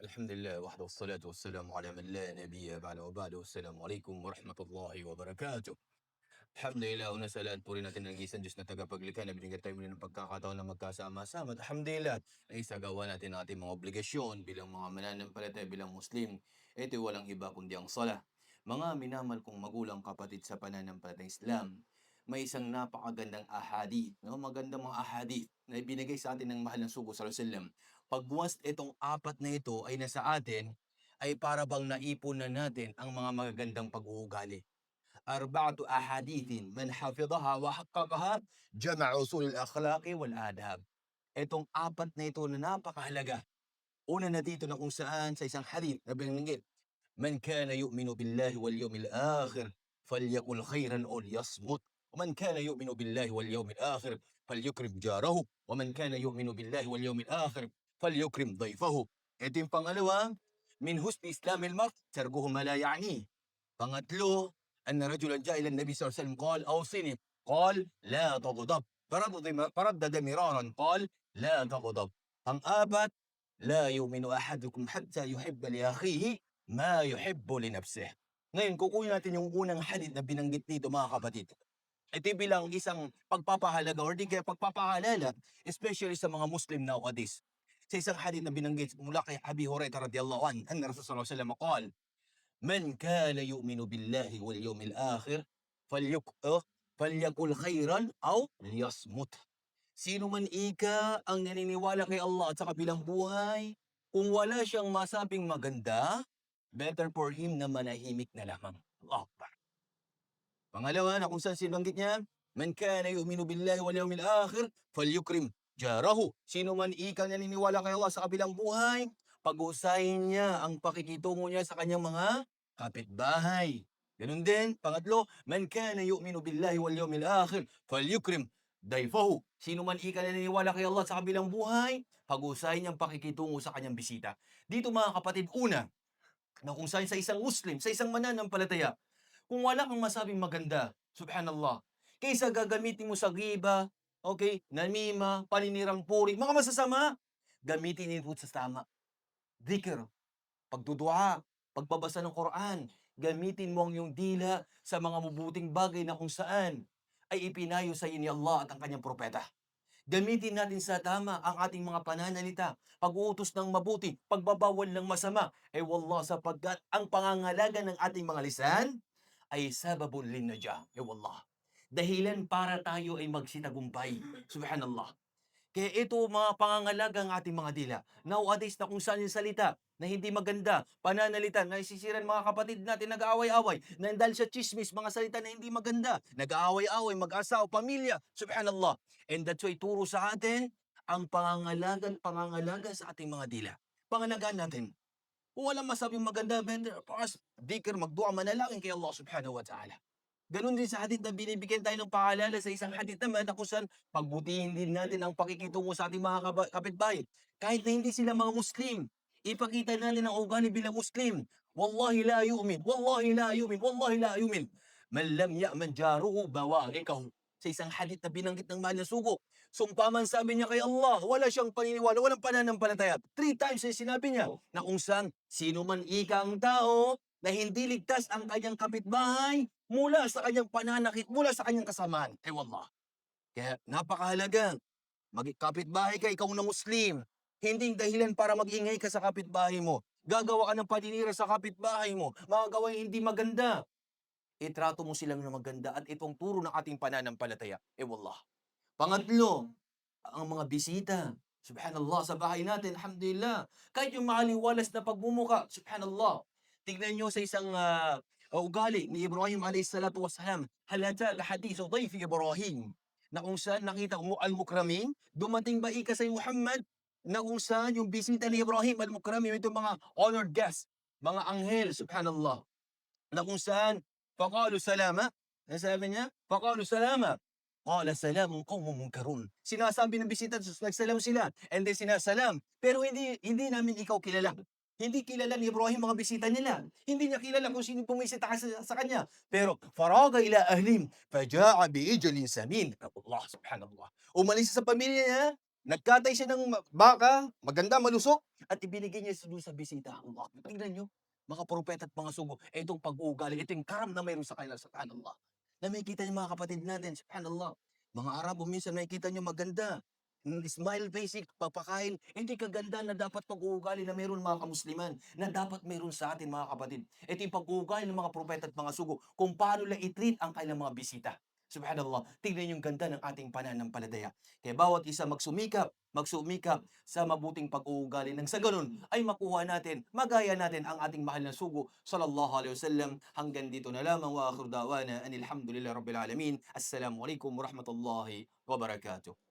الحمد لله وحده والصلاة والسلام على من لا نبي بعده وبعده والسلام عليكم ورحمة الله وبركاته. Alhamdulillah, unang-sa puri natin ang isang Diyos na tagapaglikha na binigyan tayo muli ng pagkakataon na magkasama-sama at alhamdulillah na isagawa natin ang ating mga obligasyon bilang mga mananampalataya bilang Muslim. Ito'y walang iba kundi ang sala. Mga minamahal kong magulang kapatid sa pananampalatayang Islam, may isang napakagandang ahadith, no? Magandang mga ahadith na ibinigay sa atin ng mahal ng sugo sallallahu alaihi wasallam. Pag once itong apat na ito ay nasa atin, ay para bang naipon na natin ang mga magagandang pag-uugali. أربعة أحاديث من حفظها وحققها جمع أصول الأخلاق والآداب. Itong apat na ito na napakahalaga. Una na dito na kung saan sa isang hadith na binanggit, "Man kana yu'minu billahi wal yawmil akhir falyaqul khairan aw liyasmut. ومن كان يؤمن بالله واليوم الآخر فليكرم جاره ومن كان يؤمن بالله واليوم الآخر فليكرم ضيفه." Ito yung pangalawa, "Min husni islamil mar tarkuhu ma la ya'ni." Pangatlo, أن رجلا جاء إلى النبي صلى الله عليه وسلم قال أوصني قال لا تغضب فردد مرارا قال لا تغضب. Pang-apat, لا يؤمن أحدكم حتى يحب لأخيه ما يحب لنفسه. Ngayon, kukunin natin yung unang hadith na binanggit dito mga kapatid. Ito bilang isang pagpapahalaga or di kaya pagpapaalala, especially sa mga Muslim nowadays. Sa isang hadith na binanggit mula kay Abi Hurairah radhiyallahu anhu, anna Rasulullah sallallahu alaihi wasallam qala, "Man kana yu'minu billahi wal yawmil akhir falyuk falyakul khairan aw liyasmut." Sino man ika ang naniniwala kay Allah at sa kabilang buhay, kung wala siyang masabing maganda, better for him na manahimik na lamang. Allahu Akbar. Pangalawa na kung saan sinbanggit niya, "Man kana yu'minu billahi wal yawmil akhir falyukrim jarahu." Sino man ika naniniwala kay Allah sa kabilang buhay, pag-usahin niya ang pakikitungo niya sa kanyang mga kapitbahay. Ganun din, pangatlo, "Man kana yu'minu billahi wal yawmil akhir falyukrim dayfahu." Sino man ika naniniwala kay Allah sa kabilang buhay, pag-usahin niya ang pakikitungo sa kanyang bisita. Dito mga kapatid, una, na kung saan sa isang Muslim, sa isang mananampalataya, kung wala kang masabing maganda, subhanallah, kaysa gagamitin mo sa giba, okay, namima, paninirang puri, mga masasama, gamitin mo sa tama. Dhikr, pagdudua, pagbabasa ng Quran, gamitin mo ang iyong dila sa mga mabuting bagay na kung saan ay ipinayo sa iyo ni Allah at ang kanyang propeta. Gamitin natin sa tama ang ating mga pananalita, pag-uutos ng mabuti, pagbabawal ng masama. Wallah, sapagkat ang pangangalaga ng ating mga lisan ay sababun linnajah. Wallah. Dahilan para tayo ay magsitagumpay. Subhanallah. Kaya ito mga pangangalaga ang ating mga dila. Nowadays na kung saan yung salita na hindi maganda, pananalita, na isisiran mga kapatid natin nag-aaway-away, na dahil sa chismis, mga salita na hindi maganda, nag-aaway-away, mag-asawa, pamilya, subhanallah. And that's why turo sa atin ang pangangalaga sa ating mga dila. Pangalagaan natin. Kung walang masabing maganda, bender, pakas, dikir, magdua, manalangin kay Allah subhanahu wa ta'ala. Ganun din sa hadith na binibigyan tayo ng paalala sa isang hadith naman na kung saan pagbutihin din natin ang pakikitungo sa ating mga kapitbahay. Kahit na hindi sila mga Muslim, ipakita natin ang ugali bilang Muslim. Wallahi la yu'min, wallahi la yu'min, wallahi la yu'min. Man lam ya'man jaruhu bawarikahu. Sa isang hadith na binanggit ng mahal na sugo. Sumpaman sabi niya kay Allah, wala siyang paniniwala, walang pananampalataya. 3 times ay sinabi niya na kung saan sino man ikang tao na hindi ligtas ang kanyang kapitbahay mula sa kanyang pananakit, mula sa kanyang kasamaan. Wallah. Kaya napakahalaga, kapitbahay ka, ikaw na Muslim. Hindi dahilan para mag-ingay ka sa kapitbahay mo. Gagawa ka ng paninira sa kapitbahay mo. Magagawa yung hindi maganda. Itrato mo silang na maganda at itong turo ng ating pananampalataya. Wallah. Pangatlo, ang mga bisita. Subhanallah, sa bahay natin, alhamdulillah. Kahit yung maliwalas na pagmumuka, subhanallah. Tignan nyo sa isang ugali ni Ibrahim alayhi salatu wassalam. Halata ka hadithu dayfi Ibrahim. Na kung saan nakita mo al-mukramin, dumating ba ika sa Muhammad, na kung saan yung bisita ni Ibrahim al-mukramin, itong mga honored guests, mga anghel, subhanallah. Na kung saan, faqalu salama, sabi niya, faqalu salama. Qala salamun qawmun munkarun. Sinasabi ng bisita, nagsalam sila, and then sinasalam. Pero hindi namin ikaw kilala. Hindi kilala ni Ibrahim mga bisita nila. Hindi niya kilala kung sino bumisita sa kanya. Pero faraga ila ahlim, faja'a bi'ijalin samin. Allah subhanallah. Umalis sa pamilya niya, Nagkatay siya ng baka, maganda, malusog, at ibinigay niya do'n sa bisita. Allah, tingnan niyo, mga propeta at mga sugo, itong pag-uugali, ito yung karam na mayroon sa kanila, subhanallah. Na makikita niyo mga kapatid natin, subhanallah. Mga Arabo minsan makikita niyo maganda, smile face, papakain, hindi kaganda na dapat pag-uugali na mayroon mga kamusliman, na dapat mayroon sa atin mga kapatid. Ito yung pag-uugali ng mga propeta at mga sugo, kung paano nila i-treat ang kanilang mga bisita. Subhanallah, tignan yung ganda ng ating pananampalataya. Kaya bawat isa magsumikap sa mabuting pag-uugali nang sa ganun ay makuha natin, magaya natin ang ating mahal na sugo sallallahu alaihi wasallam. Hanggang dito na lamang, wa akhiru da'wana anil hamdulillahi rabbil alamin. Assalamu alaikum warahmatullahi wabarakatuh.